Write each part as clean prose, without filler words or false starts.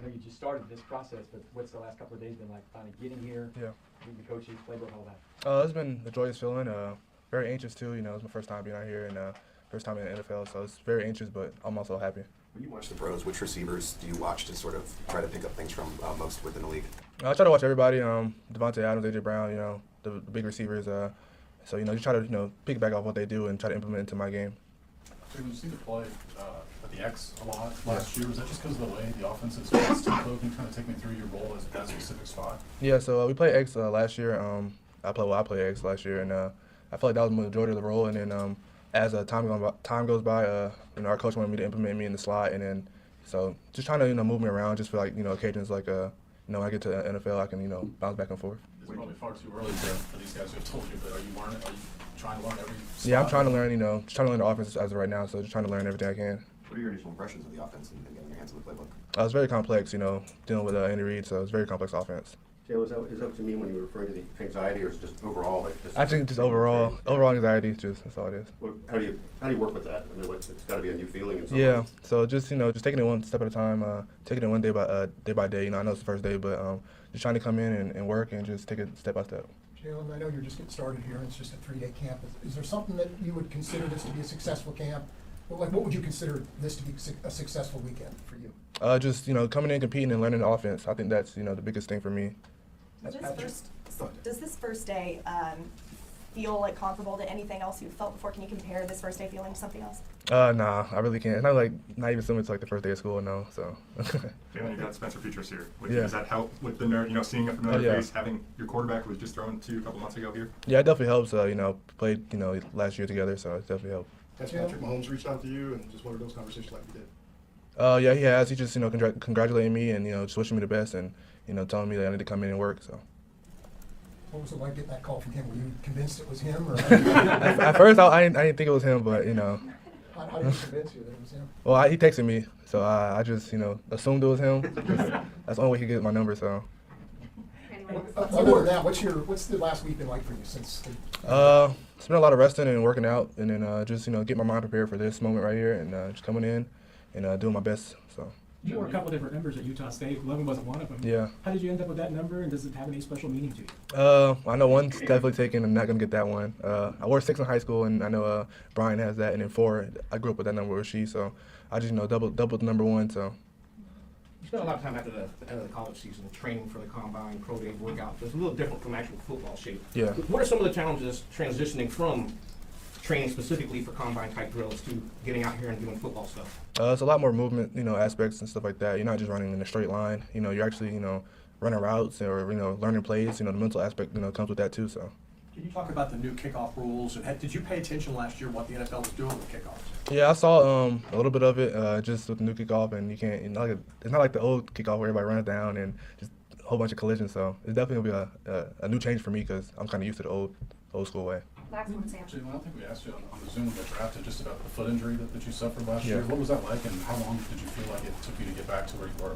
know you just started this process, but what's the last couple of days been like? Finally getting here, meeting the coaches, playbook, all that. It's been a joyous feeling. Very anxious too. You know, it's my first time being out here and first time in the NFL, so it's very anxious, but I'm also happy. When you watch the pros, which receivers do you watch to sort of try to pick up things from most within the league? I try to watch everybody. Devontae Adams, A.J. Brown. You know, the big receivers. So just try to piggyback off what they do and try to implement it into my game. So when you seem to play at the X a lot last year, was that just because of the way the offense is fast tempo? Can you kind of take me through your role as that specific spot? Yeah, so we played X last year. I played X last year, and I feel like that was the majority of the role. And then as time goes by, our coach wanted me to implement me in the slot, and then so just trying to move me around, just for like occasions like when I get to the NFL, I can bounce back and forth. It's probably far too early for these guys who have told you, but are you learning? Are you trying to learn every spot? Yeah, I'm trying to learn. Just trying to learn the offense as of right now. So just trying to learn everything I can. What are your initial impressions of the offense and getting your hands on the playbook? It's very complex. Dealing with Andy Reid, so it's very complex offense. Jalen, is that what you mean when you were referring to the anxiety, or is it just overall? I think just overall anxiety. That's all it is. How do you work with that? I mean, it's got to be a new feeling. In some Yeah. ways. So just taking it one step at a time, taking it one day by day. I know it's the first day, but just trying to come in and work and just take it step by step. Jalen, I know you're just getting started here, and it's just a 3-day camp. Is there something that you would consider this to be a successful camp? Well, like, what would you consider this to be a successful weekend for you? Just coming in, competing, and learning the offense. I think that's the biggest thing for me. Does this first day feel like comparable to anything else you've felt before? Can you compare this first day feeling to something else? Nah, I really can't. It's not even similar to like the first day of school, no. So. Jalen, you got Spencer Petras here. Yeah. Does that help with the nerd? Seeing a familiar face, having your quarterback who was just thrown to you a couple months ago here. Yeah, it definitely helps. Played last year together, so it definitely helped. Has Patrick Mahomes reached out to you and just one of those conversations like you did? Yeah, he has. He just congratulating me and just wishing me the best and telling me that I need to come in and work. So. What was it like getting that call from him? Were you convinced it was him? Or at first, I didn't think it was him, but How did he convince you that it was him? Well, he texted me, so I just assumed it was him. That's the only way he could get my number. So. Other than that, what's the last week been like for you since? It's been a lot of resting and working out, and then just get my mind prepared for this moment right here, and just coming in and doing my best. So. You wore a couple different numbers at Utah State. 11 wasn't one of them. Yeah. How did you end up with that number, and does it have any special meaning to you? I know one's definitely taken. I'm not gonna get that one. I wore 6 in high school, and I know Brian has that, and then 4. I grew up with that number with she, so I just doubled the number 1. So. You spent a lot of time after the end of the college season training for the combine, pro day workouts. It's a little different from actual football shape. Yeah. What are some of the challenges transitioning from training specifically for combine type drills to getting out here and doing football stuff? It's a lot more movement, aspects and stuff like that. You're not just running in a straight line. You're actually, running routes or learning plays. The mental aspect, comes with that too. So. Can you talk about the new kickoff rules, and did you pay attention last year what the NFL was doing with kickoffs? Yeah, I saw a little bit of it just with the new kickoff, and you can't. It's not like the old kickoff where everybody runs down and just a whole bunch of collisions. So it's definitely gonna be a new change for me because I'm kind of used to the old school way. Actually, I don't think we asked you on the Zoom that drafted just about the foot injury that you suffered last year. What was that like, and how long did you feel like it took you to get back to where you were?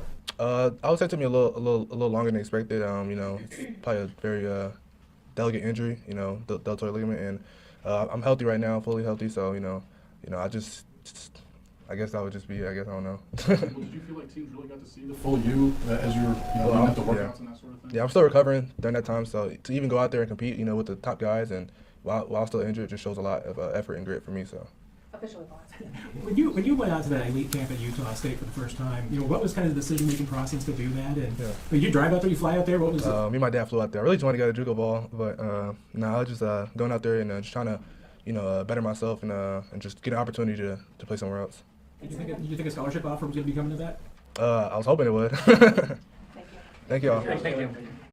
I would say it took me a little longer than expected. It's probably a very delicate injury, deltoid ligament, and I'm healthy right now, fully healthy. So I guess that would just be. I don't know. Well, did you feel like teams really got to see the full you as you were leading up to workouts and that sort of thing? Yeah, I'm still recovering during that time. So to even go out there and compete, with the top guys and while still injured, just shows a lot of effort and grit for me. So. Officially thoughts. When you went out to that elite camp at Utah State for the first time, what was kind of the decision-making process to do that? And did you drive out there? You fly out there? What was it? Me and my dad flew out there. I really just wanted to get a JUCO ball, but I was just going out there and just trying to, better myself and just get an opportunity to play somewhere else. Did you think a scholarship offer was going to be coming to that? I was hoping it would. Thank you. Thank you all. Thank you.